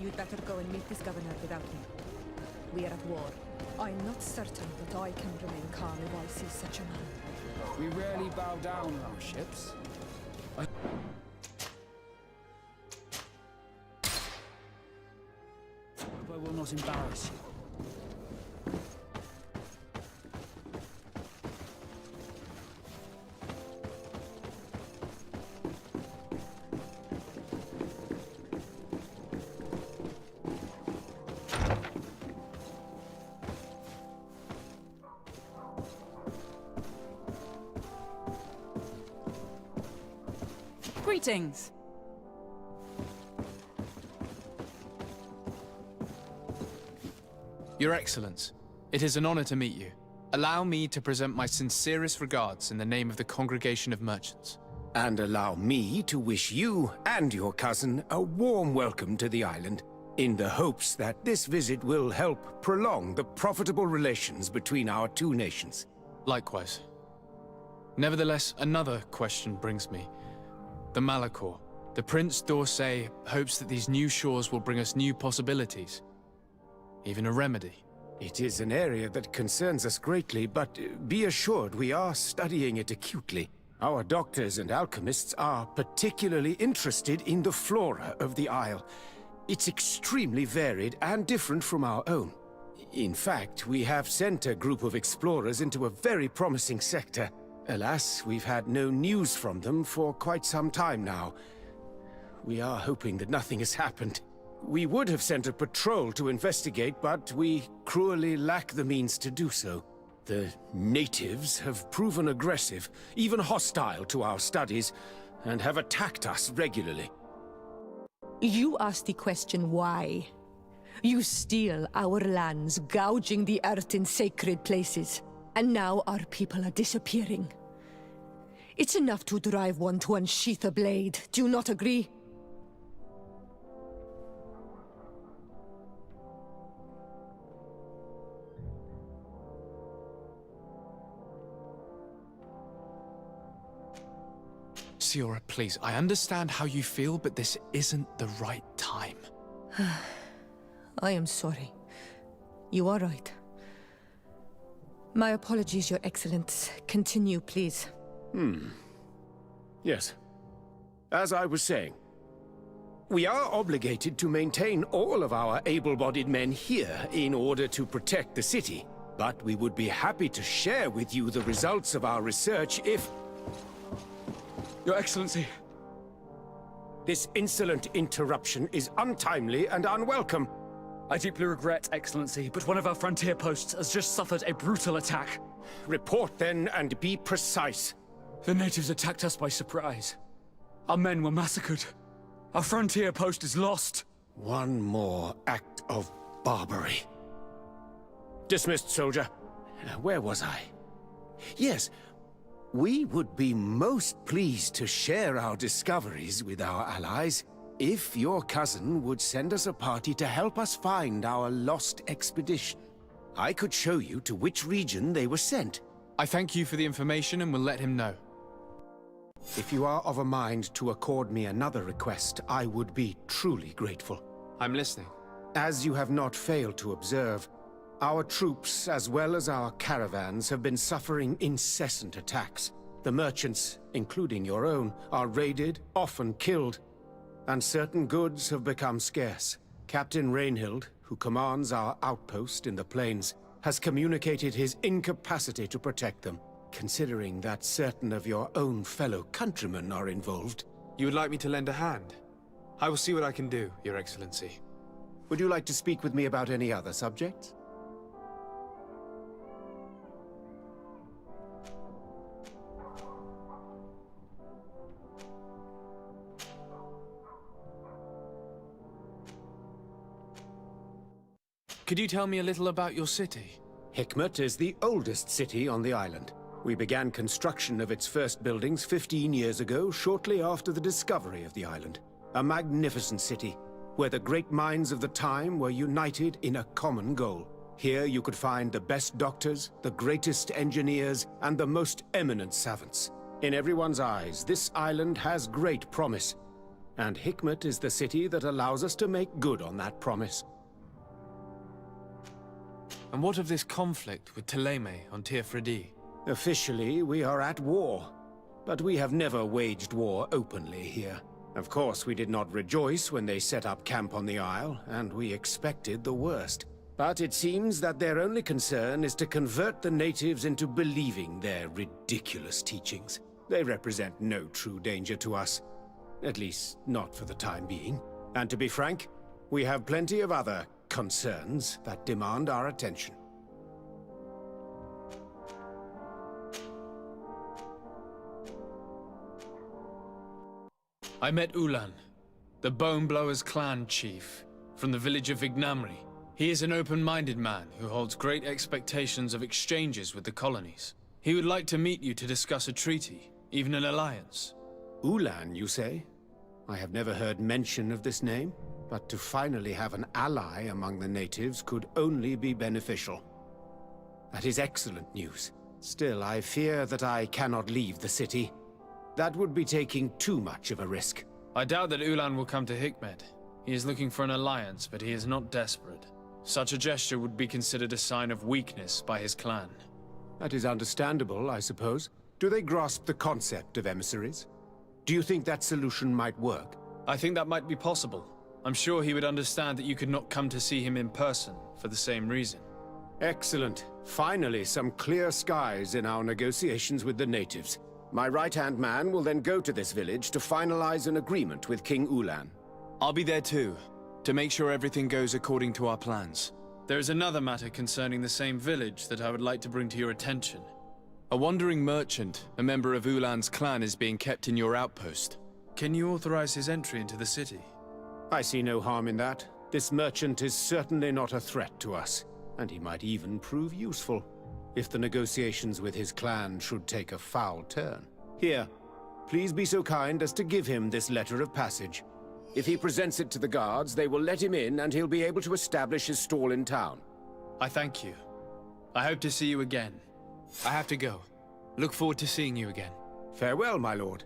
you'd better go and meet this governor without me. We are at war. I'm not certain that I can remain calm if I see such a man. We rarely bow down on our ships. I will not embarrass you. Greetings! Your Excellence, it is an honor to meet you. Allow me to present my sincerest regards in the name of the Congregation of Merchants. And allow me to wish you and your cousin a warm welcome to the island, in the hopes that this visit will help prolong the profitable relations between our two nations. Likewise. Nevertheless, another question brings me. The Malachor. The Prince d'Orsay hopes that these new shores will bring us new possibilities. Even a remedy. It is an area that concerns us greatly, but be assured we are studying it acutely. Our doctors and alchemists are particularly interested in the flora of the Isle. It's extremely varied and different from our own. In fact, we have sent a group of explorers into a very promising sector. Alas, we've had no news from them for quite some time now. We are hoping that nothing has happened. We would have sent a patrol to investigate, but we cruelly lack the means to do so. The natives have proven aggressive, even hostile to our studies, and have attacked us regularly. You asked the question why. You steal our lands, gouging the earth in sacred places. And now our people are disappearing. It's enough to drive one to unsheath a blade. Do you not agree? Siora, please, I understand how you feel, but this isn't the right time. I am sorry. You are right. My apologies, Your Excellence. Continue, please. Yes. As I was saying, we are obligated to maintain all of our able-bodied men here in order to protect the city. But we would be happy to share with you the results of our research if... Your Excellency. This insolent interruption is untimely and unwelcome. I deeply regret, Excellency, but one of our frontier posts has just suffered a brutal attack. Report then and be precise. The natives attacked us by surprise. Our men were massacred. Our frontier post is lost. One more act of barbarity. Dismissed, soldier. Where was I? Yes, we would be most pleased to share our discoveries with our allies if your cousin would send us a party to help us find our lost expedition. I could show you to which region they were sent. I thank you for the information and will let him know. If you are of a mind to accord me another request, I would be truly grateful. I'm listening. As you have not failed to observe, our troops, as well as our caravans, have been suffering incessant attacks. The merchants, including your own, are raided, often killed, and certain goods have become scarce. Captain Rainhild, who commands our outpost in the plains, has communicated his incapacity to protect them. Considering that certain of your own fellow countrymen are involved. You would like me to lend a hand? I will see what I can do, Your Excellency. Would you like to speak with me about any other subjects? Could you tell me a little about your city? Hikmet is the oldest city on the island. We began construction of its first buildings 15 years ago, shortly after the discovery of the island. A magnificent city, where the great minds of the time were united in a common goal. Here you could find the best doctors, the greatest engineers, and the most eminent savants. In everyone's eyes, this island has great promise. And Hikmet is the city that allows us to make good on that promise. And what of this conflict with Ptolemy on Tir-Fredi? Officially, we are at war. But we have never waged war openly here. Of course, we did not rejoice when they set up camp on the Isle, and we expected the worst. But it seems that their only concern is to convert the natives into believing their ridiculous teachings. They represent no true danger to us. At least, not for the time being. And to be frank, we have plenty of other concerns that demand our attention. I met Ulan, the Bone Blowers clan chief, from the village of Vignamri. He is an open-minded man who holds great expectations of exchanges with the colonies. He would like to meet you to discuss a treaty, even an alliance. Ulan, you say? I have never heard mention of this name, but to finally have an ally among the natives could only be beneficial. That is excellent news. Still, I fear that I cannot leave the city. That would be taking too much of a risk. I doubt that Ulan will come to Hikmet. He is looking for an alliance, but he is not desperate. Such a gesture would be considered a sign of weakness by his clan. That is understandable, I suppose. Do they grasp the concept of emissaries? Do you think that solution might work? I think that might be possible. I'm sure he would understand that you could not come to see him in person for the same reason. Excellent. Finally, some clear skies in our negotiations with the natives. My right-hand man will then go to this village to finalize an agreement with King Ulan. I'll be there too, to make sure everything goes according to our plans. There is another matter concerning the same village that I would like to bring to your attention. A wandering merchant, a member of Ulan's clan, is being kept in your outpost. Can you authorize his entry into the city? I see no harm in that. This merchant is certainly not a threat to us, and he might even prove useful, if the negotiations with his clan should take a foul turn. Here, please be so kind as to give him this letter of passage. If he presents it to the guards, they will let him in and he'll be able to establish his stall in town. I thank you. I hope to see you again. I have to go. Look forward to seeing you again. Farewell, my lord.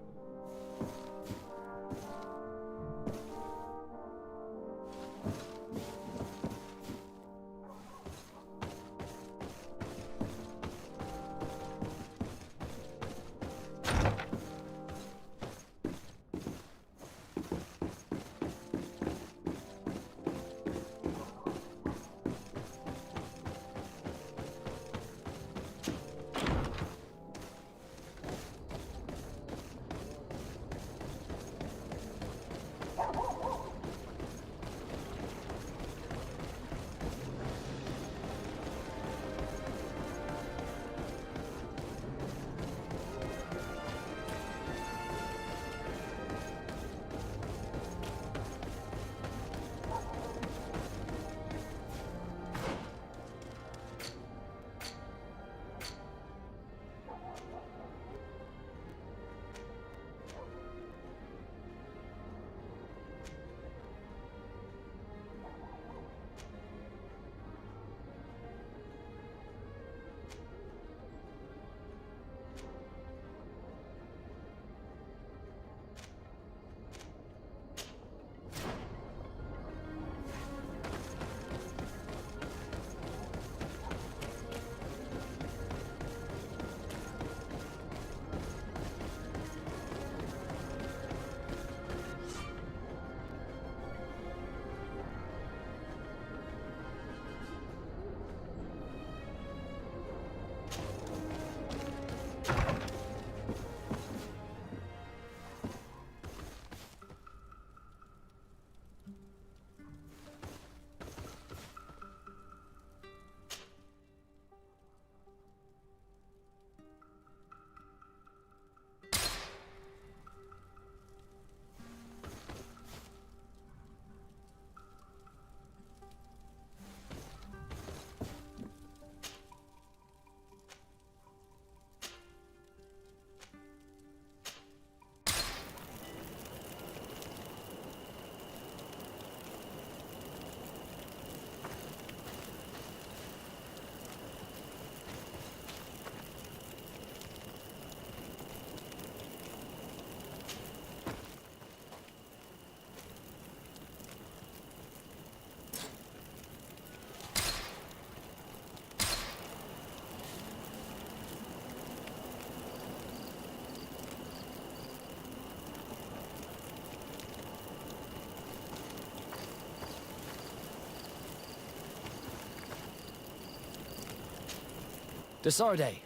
Desarde,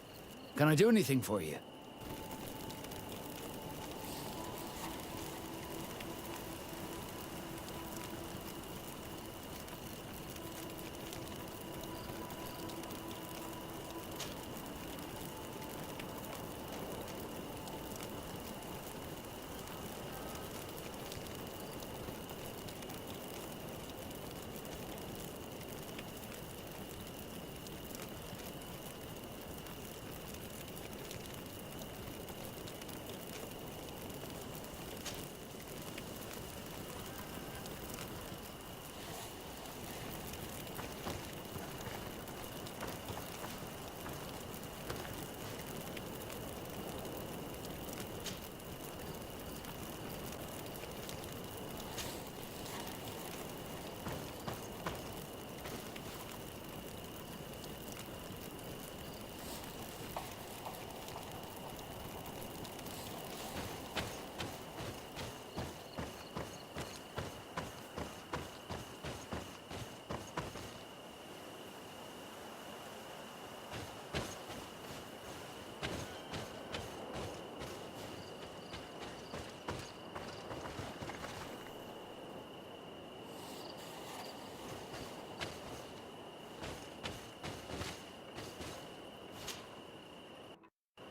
can I do anything for you?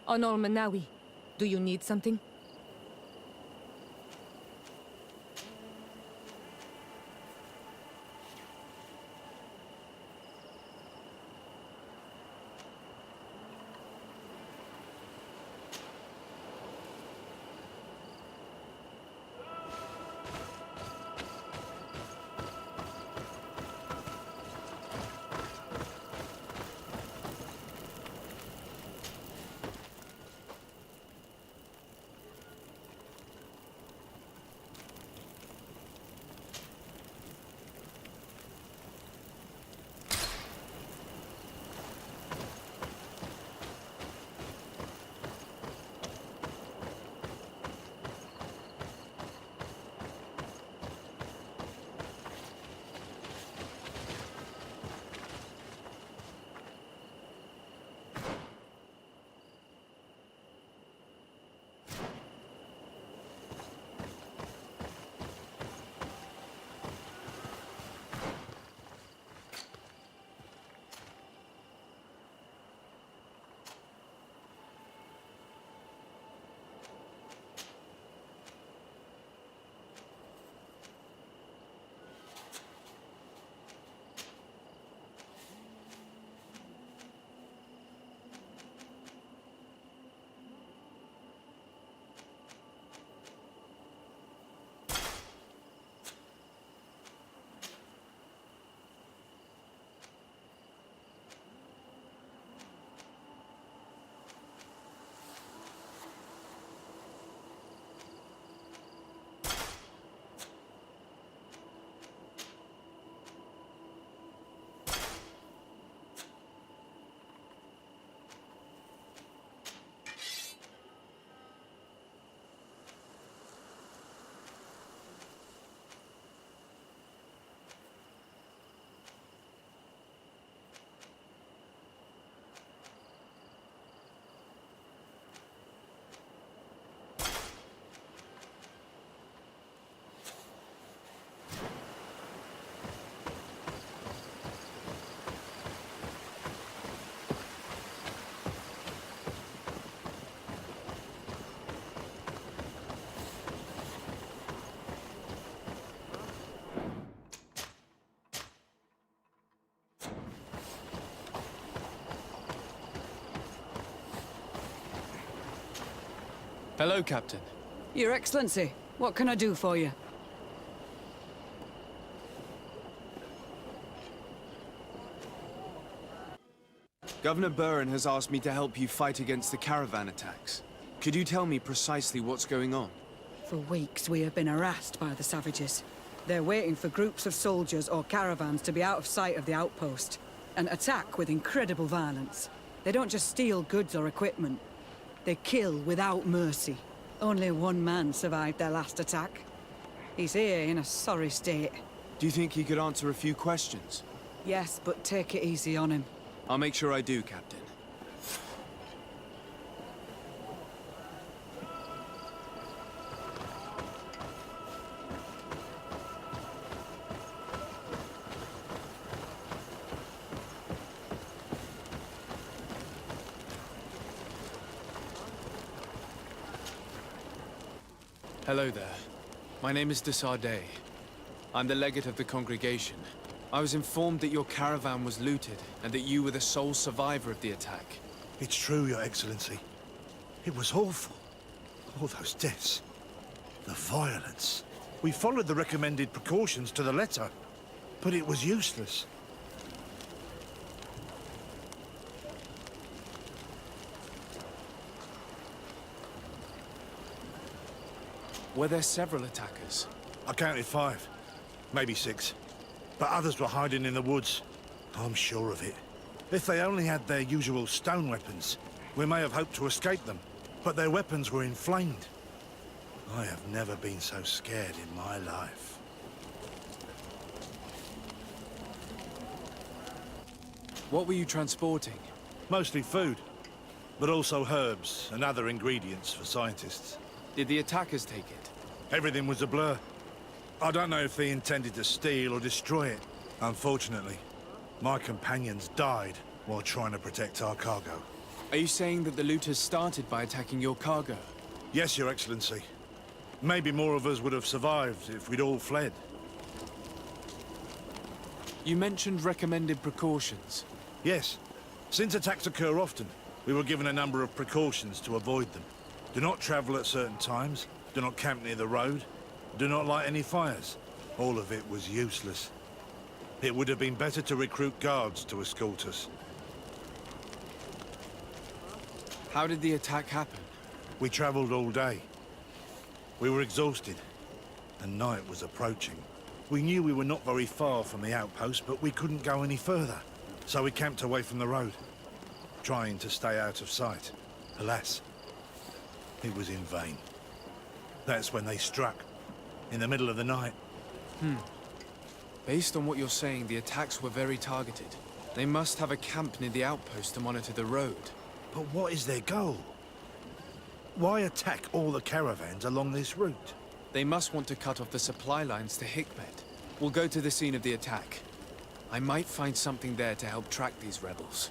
Onol Manawi, do you need something? Hello, Captain. Your Excellency, what can I do for you? Governor Buren has asked me to help you fight against the caravan attacks. Could you tell me precisely what's going on? For weeks we have been harassed by the savages. They're waiting for groups of soldiers or caravans to be out of sight of the outpost, and attack with incredible violence. They don't just steal goods or equipment. They kill without mercy. Only one man survived their last attack. He's here in a sorry state. Do you think he could answer a few questions? Yes, but take it easy on him. I'll make sure I do, Captain. Hello there. My name is de Sardet. I'm the legate of the congregation. I was informed that your caravan was looted, and that you were the sole survivor of the attack. It's true, Your Excellency. It was awful. All those deaths. The violence. We followed the recommended precautions to the letter, but it was useless. Were there several attackers? I counted 5, maybe 6. But others were hiding in the woods. I'm sure of it. If they only had their usual stone weapons, we may have hoped to escape them. But their weapons were inflamed. I have never been so scared in my life. What were you transporting? Mostly food, but also herbs and other ingredients for scientists. Did the attackers take it? Everything was a blur. I don't know if they intended to steal or destroy it. Unfortunately, my companions died while trying to protect our cargo. Are you saying that the looters started by attacking your cargo? Yes, Your Excellency. Maybe more of us would have survived if we'd all fled. You mentioned recommended precautions. Yes. Since attacks occur often, we were given a number of precautions to avoid them. Do not travel at certain times, do not camp near the road, do not light any fires. All of it was useless. It would have been better to recruit guards to escort us. How did the attack happen? We traveled all day. We were exhausted, and night was approaching. We knew we were not very far from the outpost, but we couldn't go any further. So we camped away from the road, trying to stay out of sight. Alas, it was in vain. That's when they struck, in the middle of the night. Based on what you're saying, the attacks were very targeted. They must have a camp near the outpost to monitor the road. But what is their goal? Why attack all the caravans along this route? They must want to cut off the supply lines to Hikmet. We'll go to the scene of the attack. I might find something there to help track these rebels.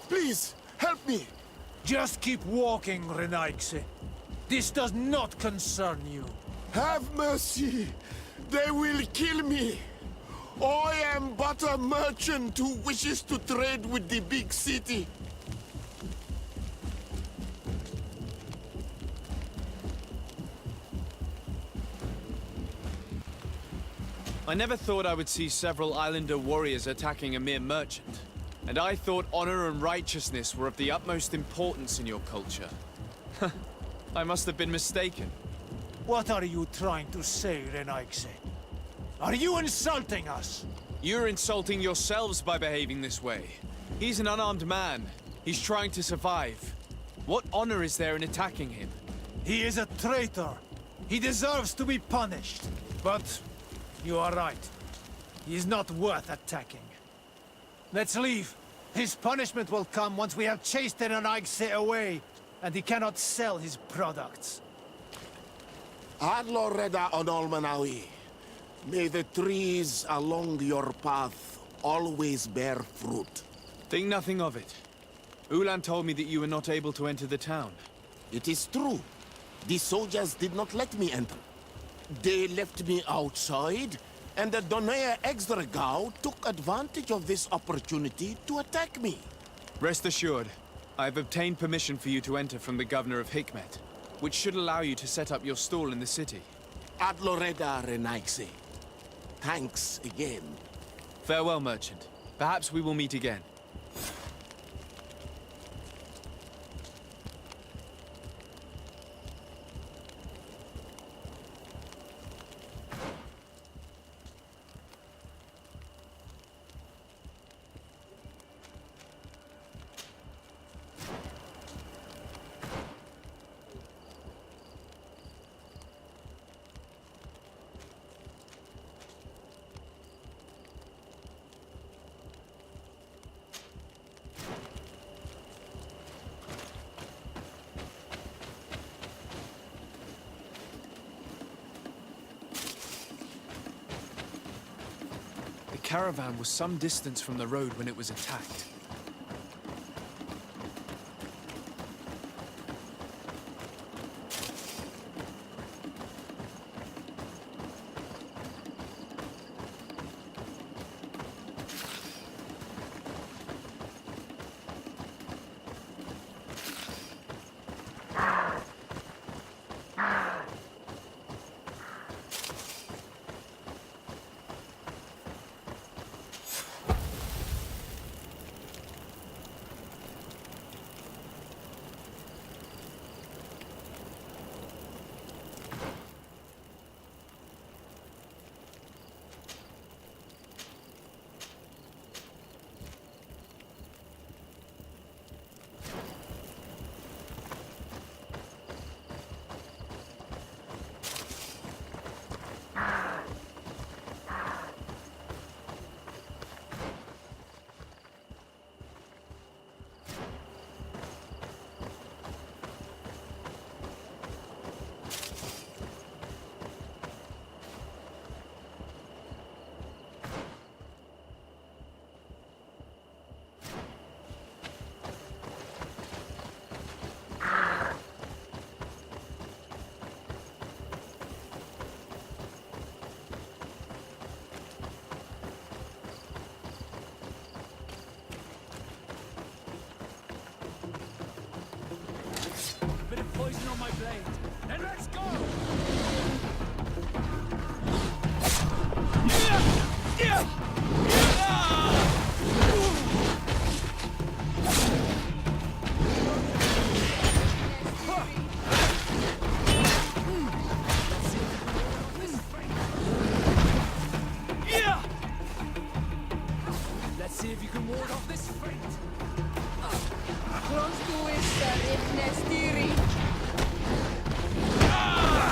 Please, help me! Just keep walking, Renaigse. This does not concern you. Have mercy! They will kill me! I am but a merchant who wishes to trade with the big city. I never thought I would see several islander warriors attacking a mere merchant. And I thought honor and righteousness were of the utmost importance in your culture. I must have been mistaken. What are you trying to say, Renaigse? Are you insulting us? You're insulting yourselves by behaving this way. He's an unarmed man. He's trying to survive. What honor is there in attacking him? He is a traitor. He deserves to be punished. But you are right. He is not worth attacking. Let's leave. His punishment will come once we have chased Renaigse away, and he cannot sell his products. Adlo Reda Onolmanawi. May the trees along your path always bear fruit. Think nothing of it. Ulan told me that you were not able to enter the town. It is true. The soldiers did not let me enter. They left me outside, and the Donea Exdragao took advantage of this opportunity to attack me. Rest assured, I've obtained permission for you to enter from the governor of Hikmet, which should allow you to set up your stall in the city. Ad Loreda Renaixi. Thanks again. Farewell, merchant. Perhaps we will meet again. The caravan was some distance from the road when it was attacked. Poison on my blade. Then let's go! Let's see if you can ward off this fate. Close to Easter, if Nestiri. Ah!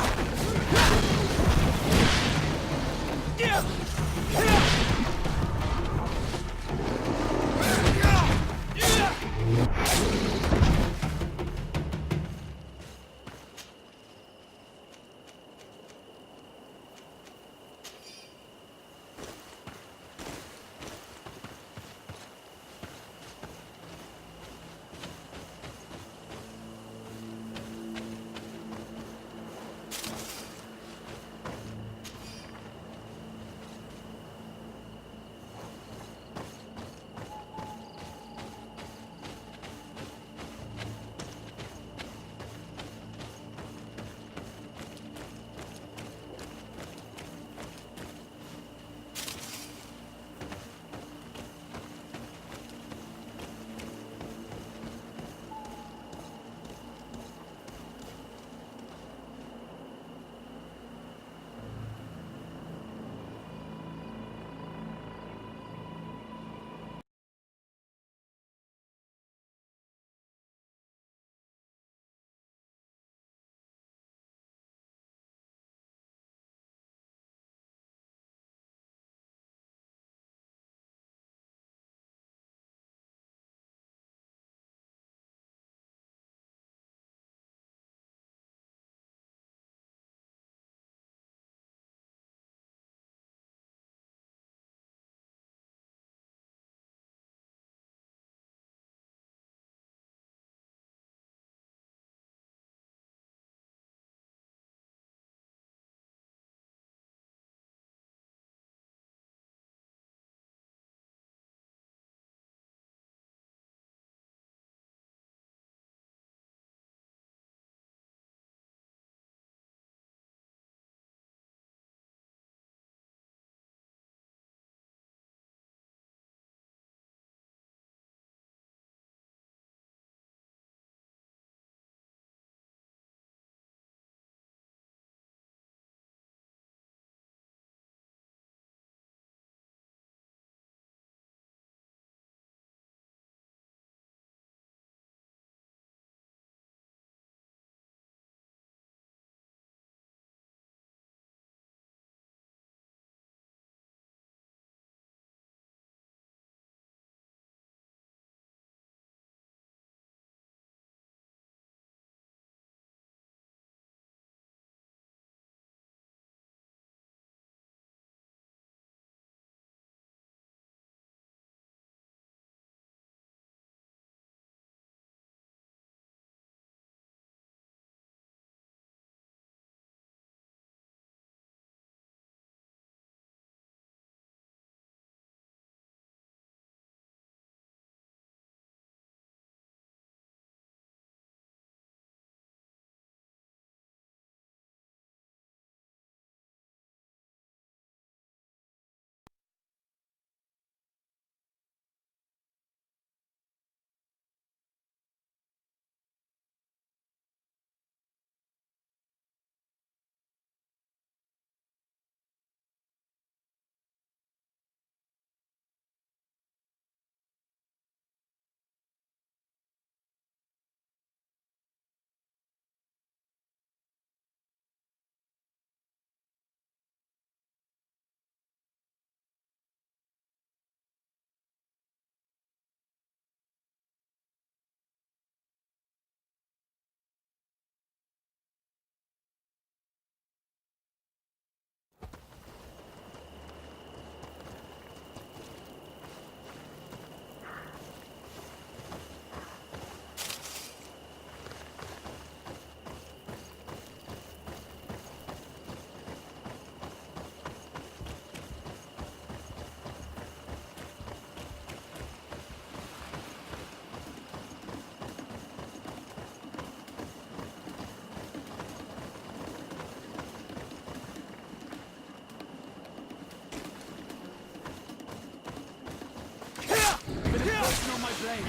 flame.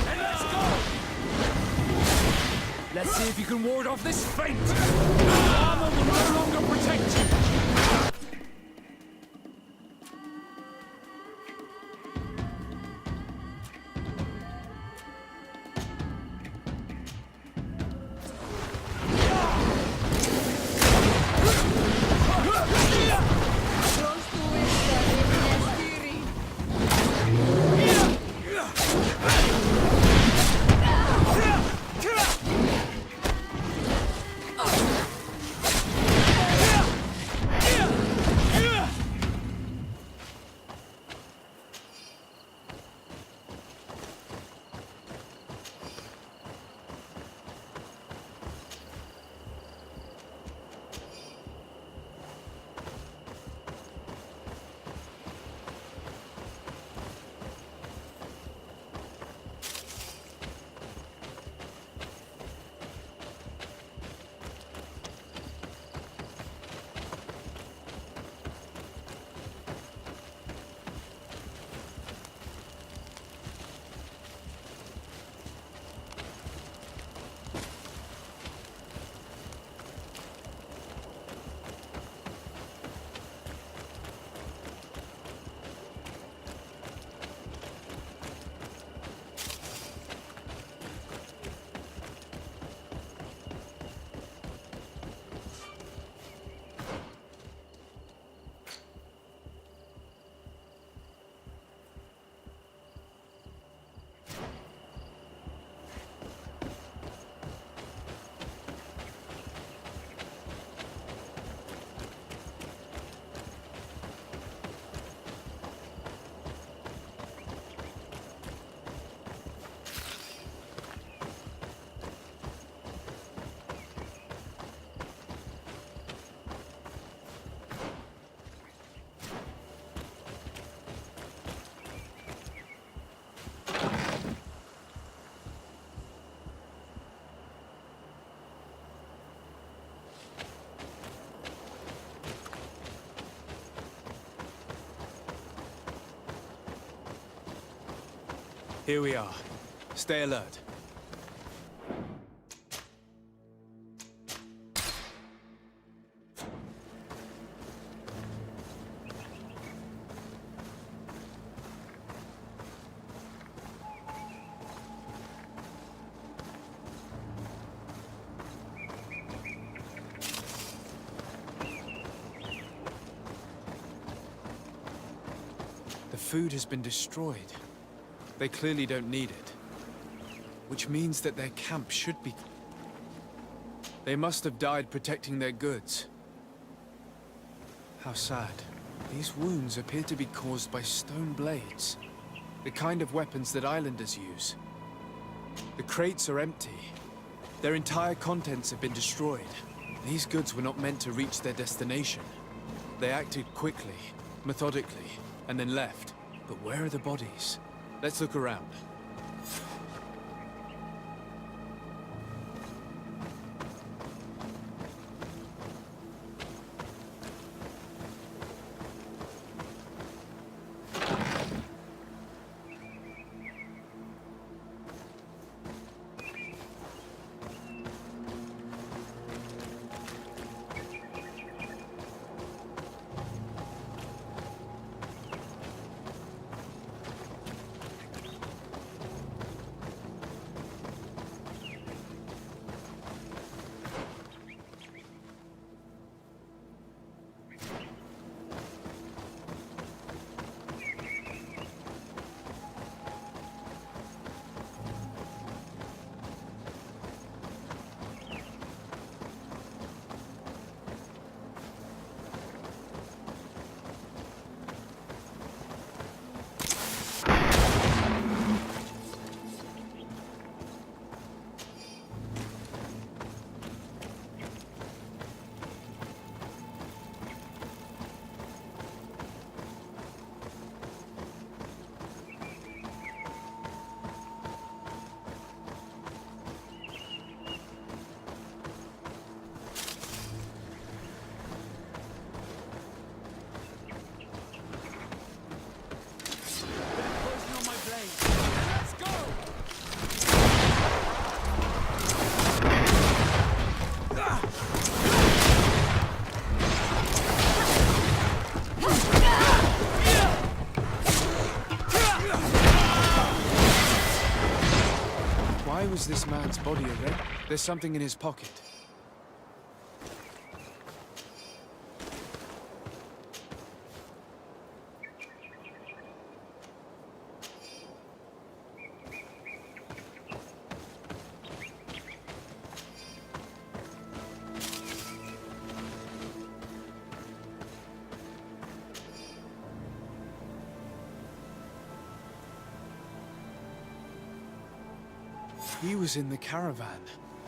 And let's go! Let's see if you can ward off this feint! Armor will no longer protect you! Here we are. Stay alert. The food has been destroyed. They clearly don't need it. Which means that their camp should be... They must have died protecting their goods. How sad. These wounds appear to be caused by stone blades. The kind of weapons that islanders use. The crates are empty. Their entire contents have been destroyed. These goods were not meant to reach their destination. They acted quickly, methodically, and then left. But where are the bodies? Let's look around. was this man's body already? There's something in his pocket. He was in the caravan,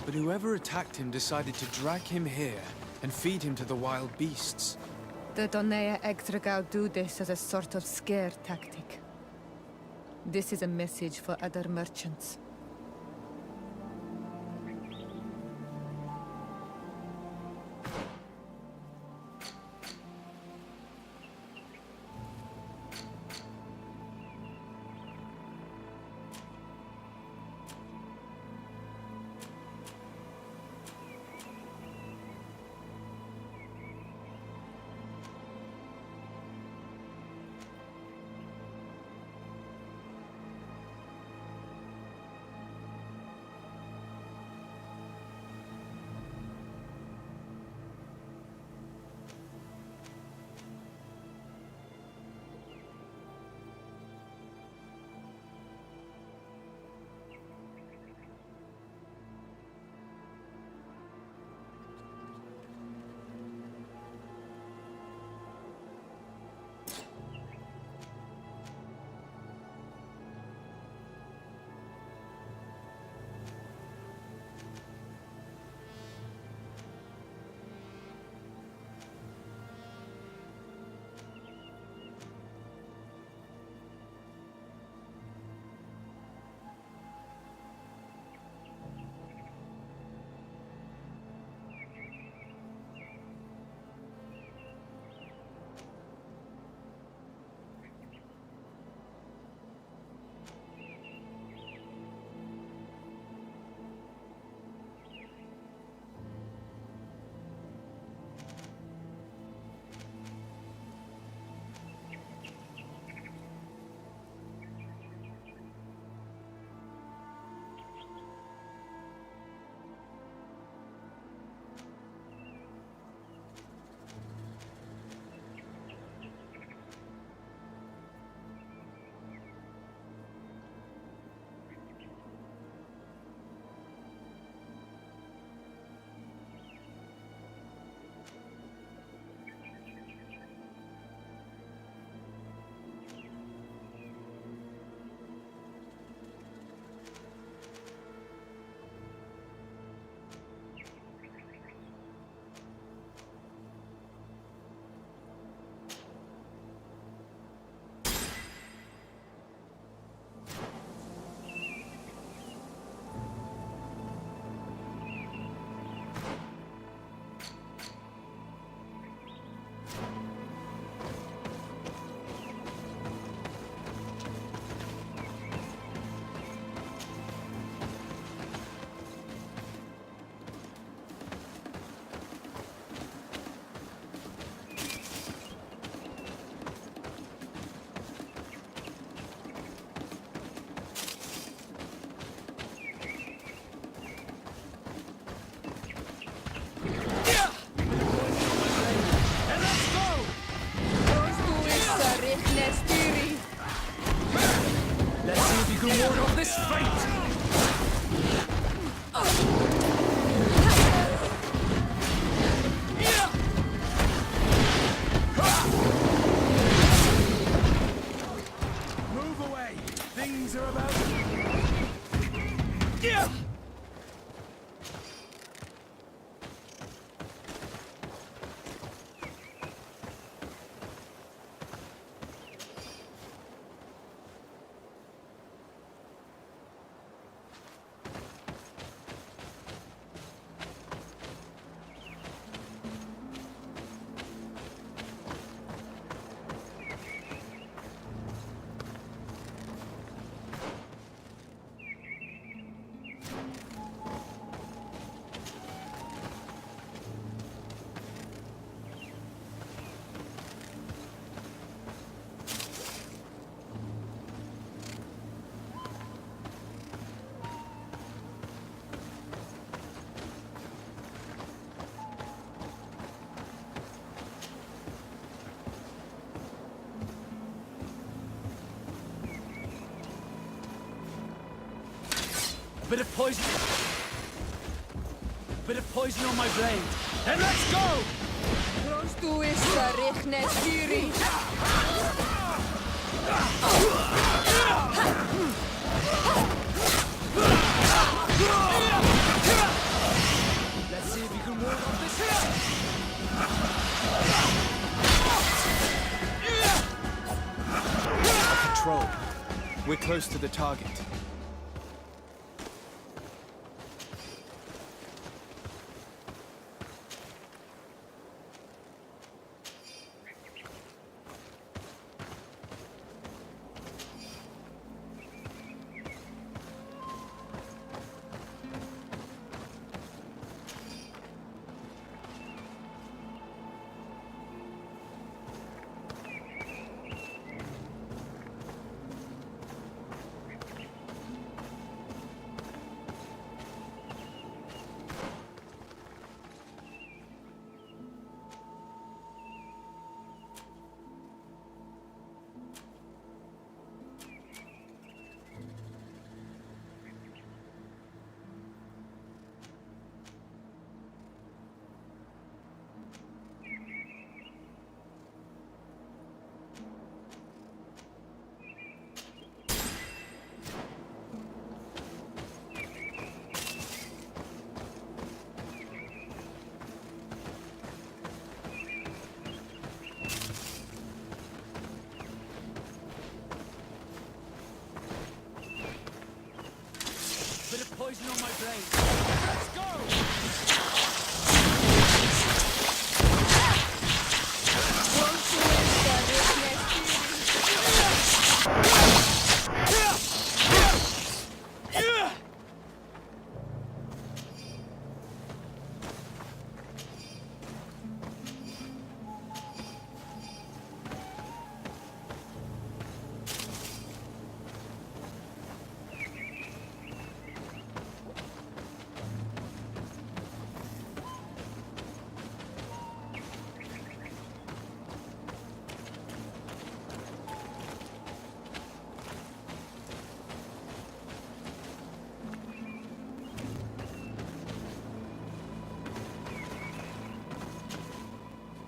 but whoever attacked him decided to drag him here and feed him to the wild beasts. The Donea Extragao do this as a sort of scare tactic. This is a message for other merchants. Bit of poison. Bit of poison on my blade. Then let's go! Let's see if you can work on this here. Control. We're close to the target. Bit of poison on my blade. Let's go!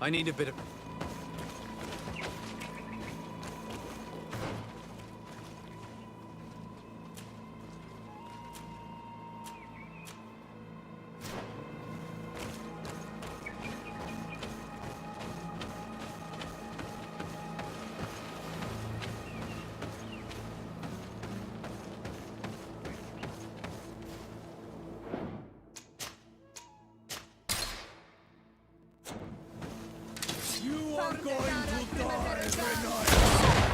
I need a bit of... You are going to die, Renard! Bit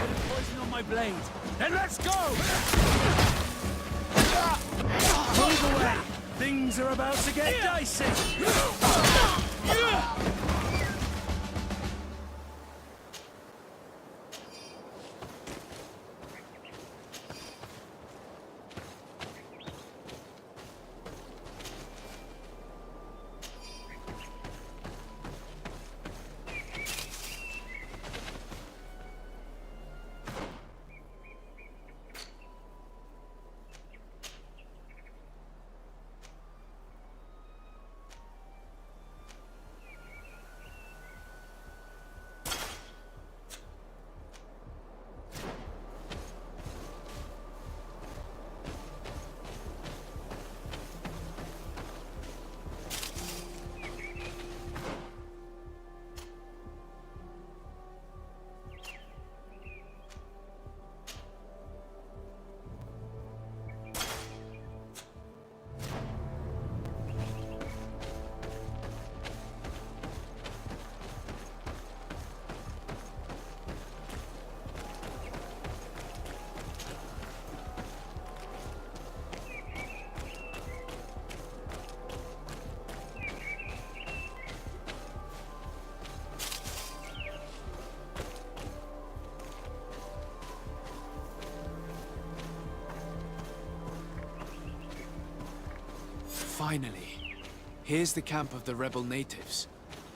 of poison on my blade. Then let's go! Move away! Things are about to get dicey! Finally. Here's the camp of the rebel natives.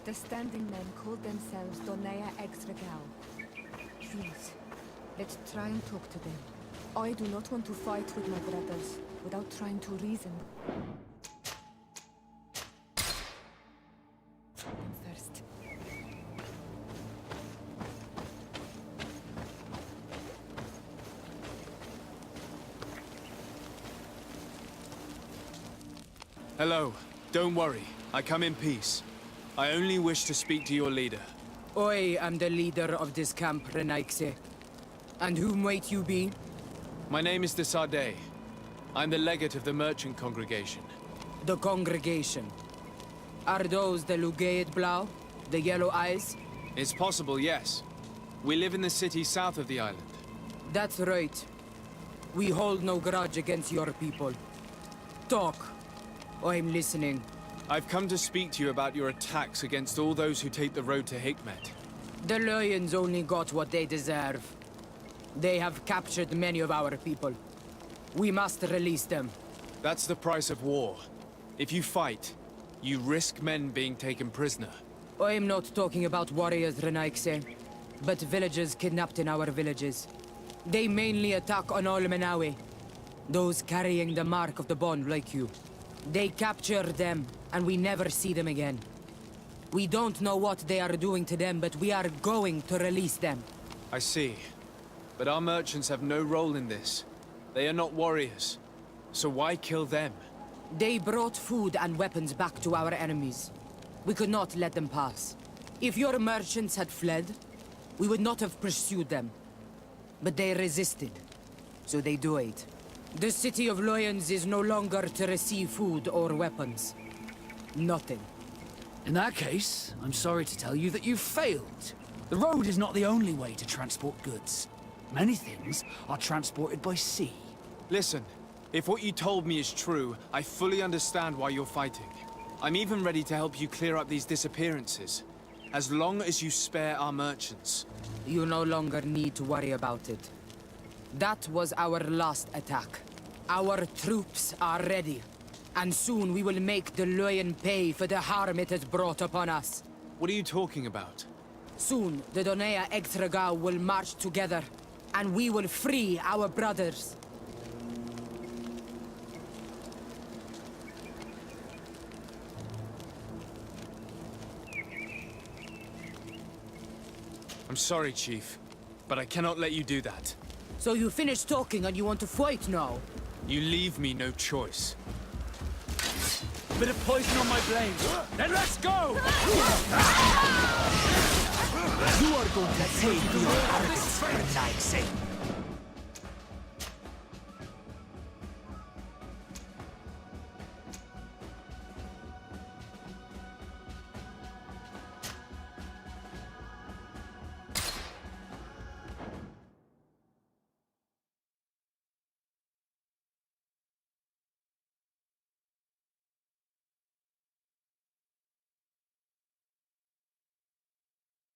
The standing men called themselves Donea Exregao. Please, let's try and talk to them. I do not want to fight with my brothers without trying to reason. First. Hello. Don't worry. I come in peace. I only wish to speak to your leader. I am the leader of this camp, Renaikse. And who might you be? My name is de Sardet. I'm the legate of the merchant congregation. The congregation. Are those the Lugaid Blau? The Yellow Eyes? It's possible, yes. We live in the city south of the island. That's right. We hold no grudge against your people. Talk. I'm listening. I've come to speak to you about your attacks against all those who take the road to Hikmet. The Lions only got what they deserve. They have captured many of our people. We must release them. That's the price of war. If you fight, you risk men being taken prisoner. I'm not talking about warriors, Renaikse, but villagers kidnapped in our villages. They mainly attack on Olmenawe, those carrying the mark of the bond like you. They capture them, and we never see them again. We don't know what they are doing to them, but we are going to release them. I see. But our merchants have no role in this. They are not warriors. So why kill them? They brought food and weapons back to our enemies. We could not let them pass. If your merchants had fled, we would not have pursued them. But they resisted, so they died. The city of Lions is no longer to receive food or weapons. Nothing. In that case, I'm sorry to tell you that you've failed. The road is not the only way to transport goods. Many things are transported by sea. Listen, if what you told me is true, I fully understand why you're fighting. I'm even ready to help you clear up these disappearances. As long as you spare our merchants. You no longer need to worry about it. That was our last attack. Our troops are ready. And soon we will make the Lion pay for the harm it has brought upon us. What are you talking about? Soon, the Donea Extragao will march together, and we will free our brothers. I'm sorry, Chief, but I cannot let you do that. So you finished talking and you want to fight now? You leave me no choice. Bit of poison on my blade. Then let's go! You are going to pay for your arrogance, Renaikse.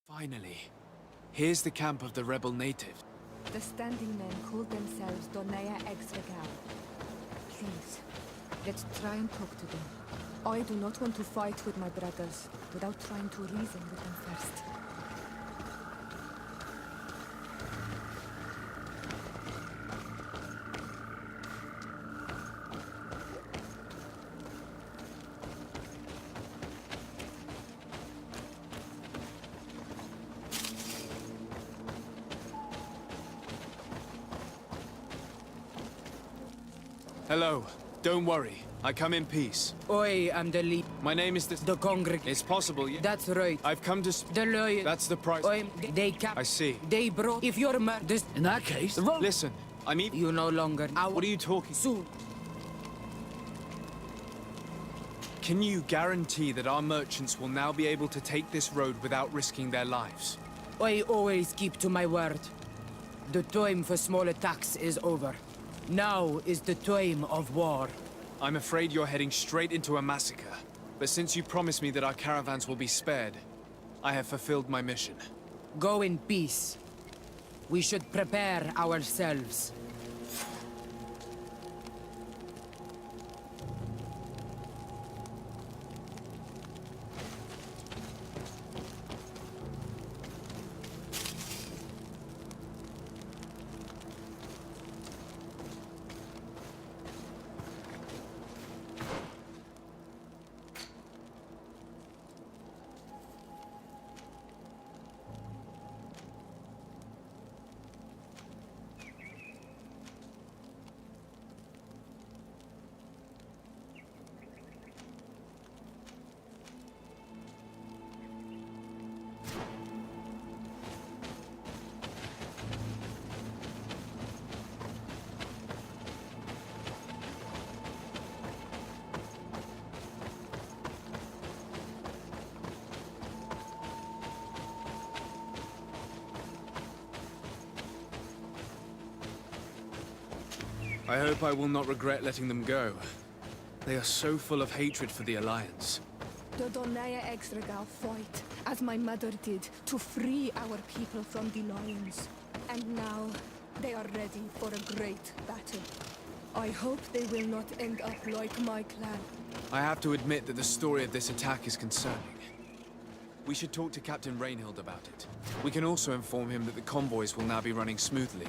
Finally. Here's the camp of the rebel natives. The standing men call themselves Donea Exregao. Please, let's try and talk to them. I do not want to fight with my brothers without trying to reason with them first. Hello. Don't worry. I come in peace. I am the lead. My name is The congregation. It's possible, That's right. I've come to The Lion. That's the price. I see. They brought. If you're In that case, the road. Listen, I mean... You no longer. What are you talking... Soon. Can you guarantee that our merchants will now be able to take this road without risking their lives? I always keep to my word. The time for small attacks is over. Now is the time of war. I'm afraid you're heading straight into a massacre. But since you promised me that our caravans will be spared, I have fulfilled my mission. Go in peace. We should prepare ourselves. I hope I will not regret letting them go. They are so full of hatred for the Alliance. Dodonaya Exregal fought, as my mother did, to free our people from the lions. And now, they are ready for a great battle. I hope they will not end up like my clan. I have to admit that the story of this attack is concerning. We should talk to Captain Rainhild about it. We can also inform him that the convoys will now be running smoothly.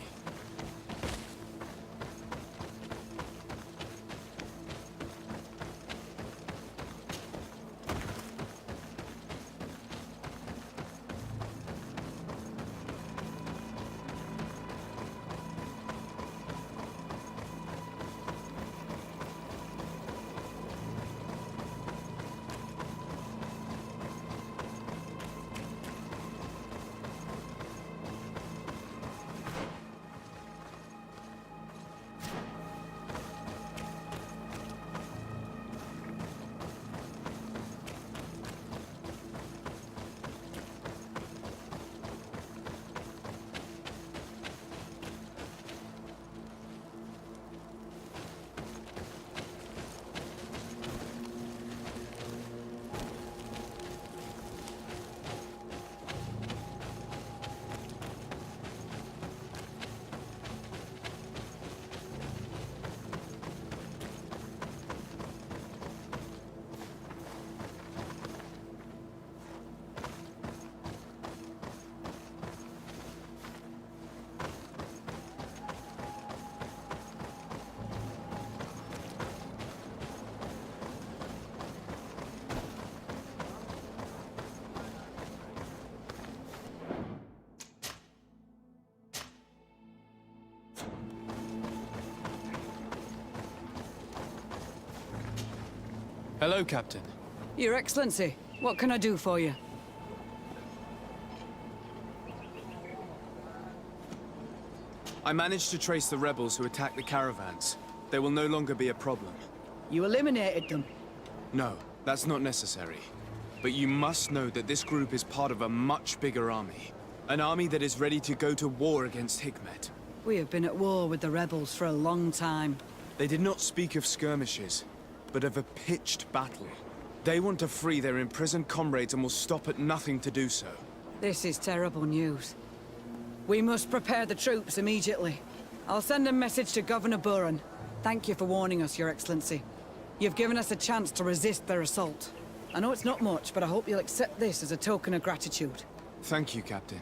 Hello, Captain. Your Excellency, what can I do for you? I managed to trace the rebels who attacked the caravans. They will no longer be a problem. You eliminated them. No, that's not necessary. But you must know that this group is part of a much bigger army. An army that is ready to go to war against Hikmet. We have been at war with the rebels for a long time. They did not speak of skirmishes, but of a pitched battle. They want to free their imprisoned comrades and will stop at nothing to do so. This is terrible news. We must prepare the troops immediately. I'll send a message to Governor Buran. Thank you for warning us, Your Excellency. You've given us a chance to resist their assault. I know it's not much, but I hope you'll accept this as a token of gratitude. Thank you, Captain.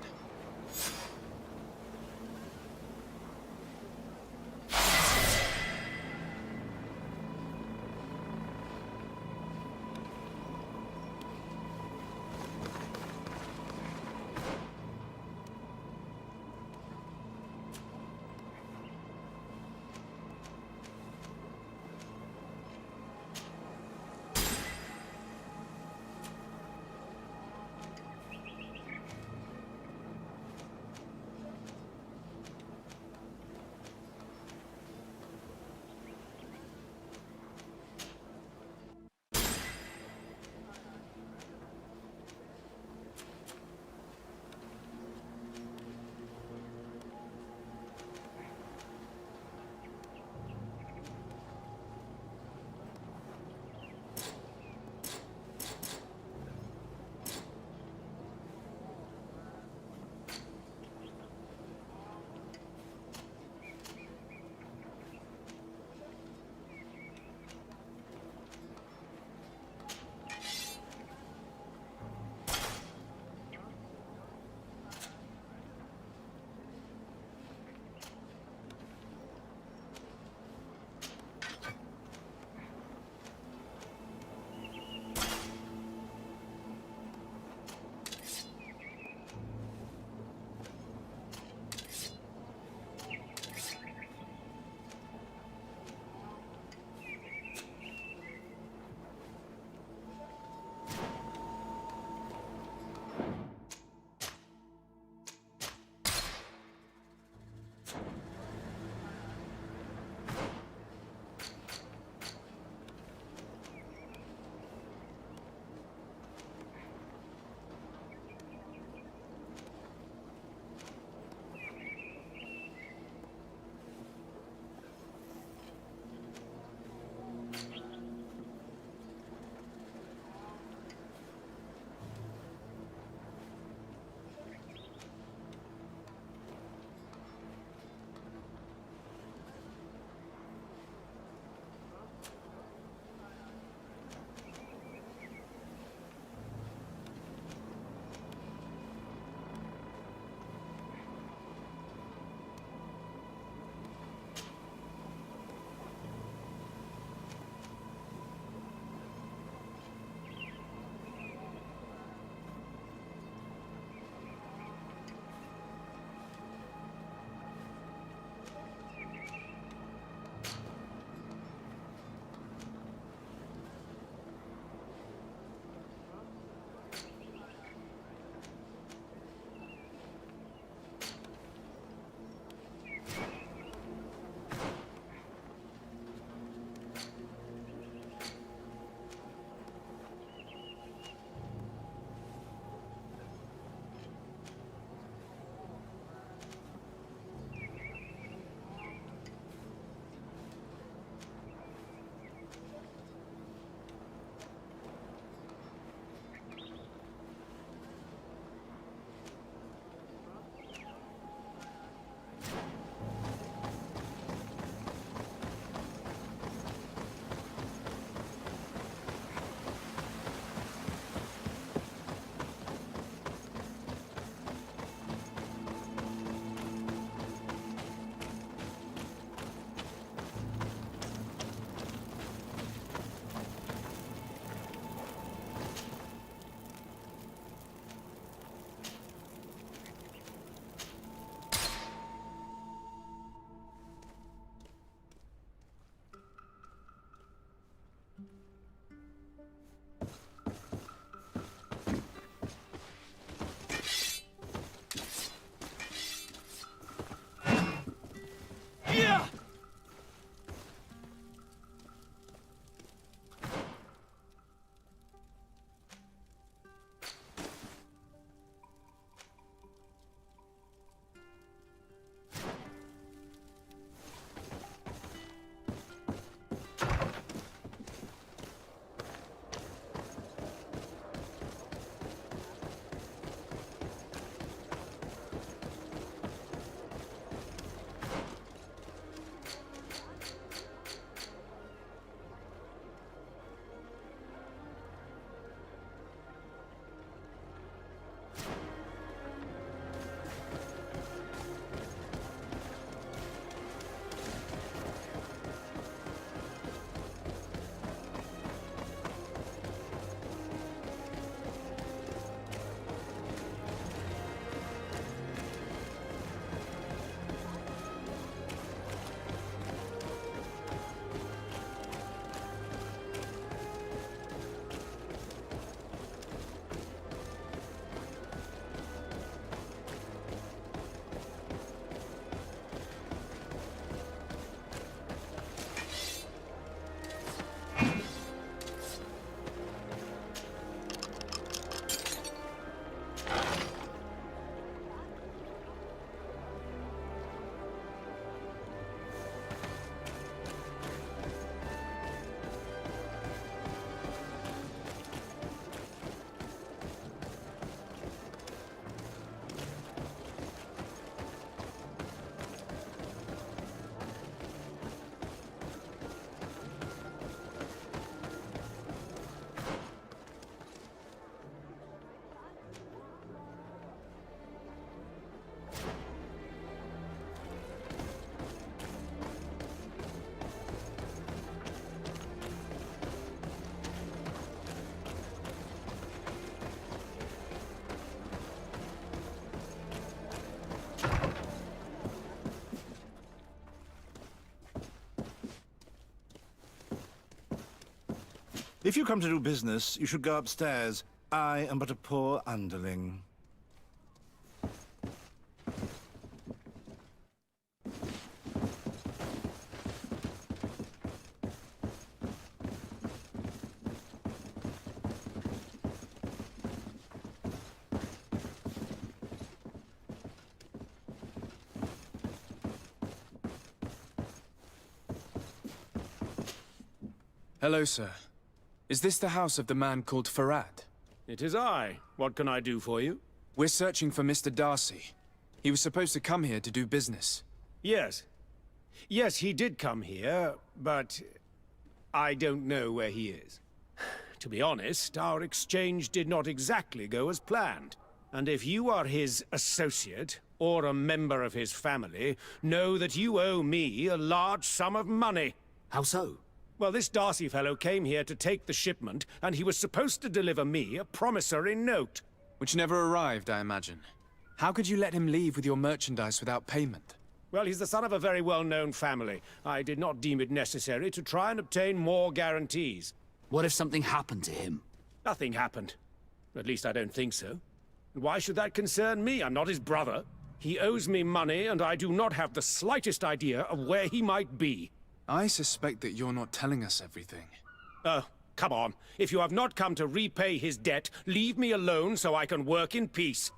If you come to do business, you should go upstairs. I am but a poor underling. Hello, sir. Is this the house of the man called Farad? It is I. What can I do for you? We're searching for Mr. Darcy. He was supposed to come here to do business. Yes. Yes, he did come here, but I don't know where he is. To be honest, our exchange did not exactly go as planned. And if you are his associate, or a member of his family, know that you owe me a large sum of money. How so? Well, this Darcy fellow came here to take the shipment, and he was supposed to deliver me a promissory note. Which never arrived, I imagine. How could you let him leave with your merchandise without payment? Well, he's the son of a very well-known family. I did not deem it necessary to try and obtain more guarantees. What if something happened to him? Nothing happened. At least I don't think so. Why should that concern me? I'm not his brother. He owes me money, and I do not have the slightest idea of where he might be. I suspect that you're not telling us everything. Oh, come on. If you have not come to repay his debt, leave me alone so I can work in peace.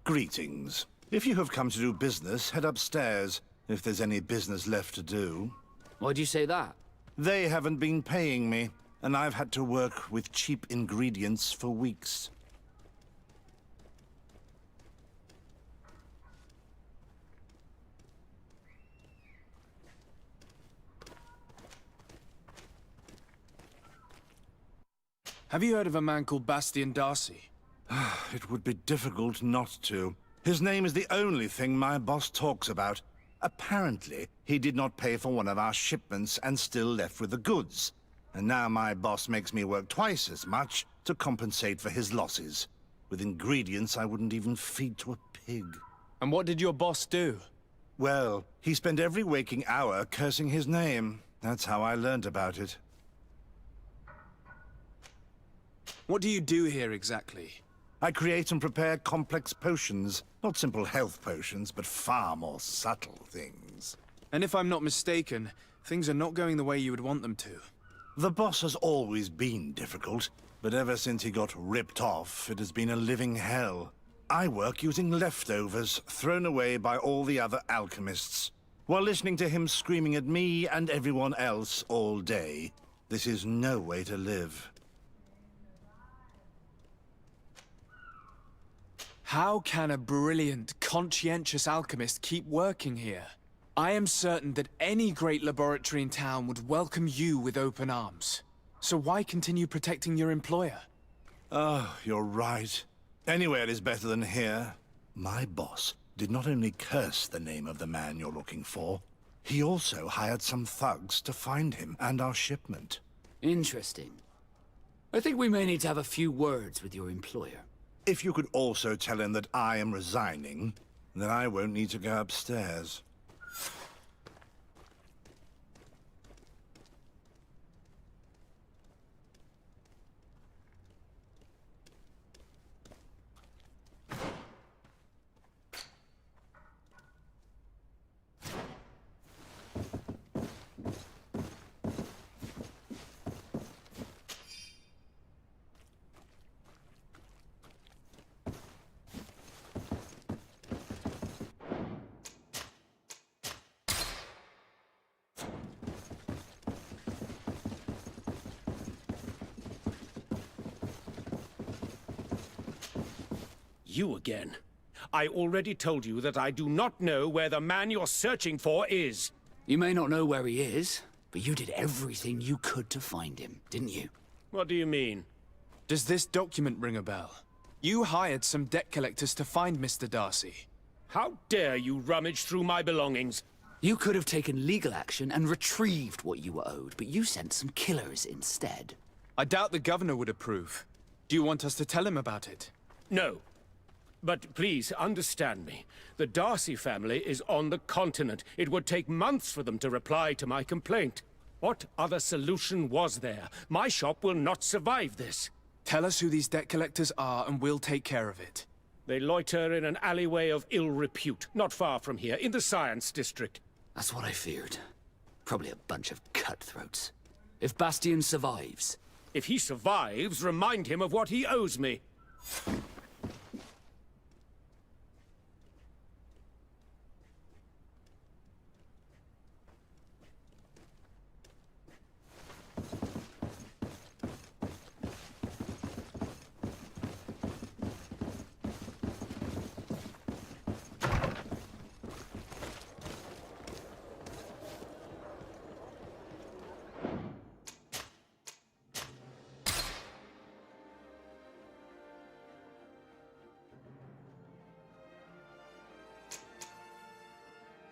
Greetings. If you have come to do business, head upstairs, if there's any business left to do. Why'd you say that? They haven't been paying me, and I've had to work with cheap ingredients for weeks. Have you heard of a man called Bastian Darcy? It would be difficult not to. His name is the only thing my boss talks about. Apparently, he did not pay for one of our shipments and still left with the goods. And now my boss makes me work twice as much to compensate for his losses. With ingredients I wouldn't even feed to a pig. And what did your boss do? Well, he spent every waking hour cursing his name. That's how I learned about it. What do you do here exactly? I create and prepare complex potions. Not simple health potions, but far more subtle things. And if I'm not mistaken, things are not going the way you would want them to. The boss has always been difficult, but ever since he got ripped off, it has been a living hell. I work using leftovers thrown away by all the other alchemists, while listening to him screaming at me and everyone else all day. This is no way to live. How can a brilliant, conscientious alchemist keep working here? I am certain that any great laboratory in town would welcome you with open arms. So why continue protecting your employer? Oh, you're right. Anywhere is better than here. My boss did not only curse the name of the man you're looking for, he also hired some thugs to find him and our shipment. Interesting. I think we may need to have a few words with your employer. If you could also tell him that I am resigning, then I won't need to go upstairs. You again. I already told you that I do not know where the man you're searching for is. You may not know where he is, but you did everything you could to find him, didn't you? What do you mean? Does this document ring a bell? You hired some debt collectors to find Mr. Darcy. How dare you rummage through my belongings? You could have taken legal action and retrieved what you were owed, but you sent some killers instead. I doubt the governor would approve. Do you want us to tell him about it? No. But please understand me. The Darcy family is on the continent. It would take months for them to reply to my complaint. What other solution was there? My shop will not survive this. Tell us who these debt collectors are and we'll take care of it. They loiter in an alleyway of ill repute, not far from here, in the Science District. That's what I feared. Probably a bunch of cutthroats. If Bastion survives... If he survives, remind him of what he owes me.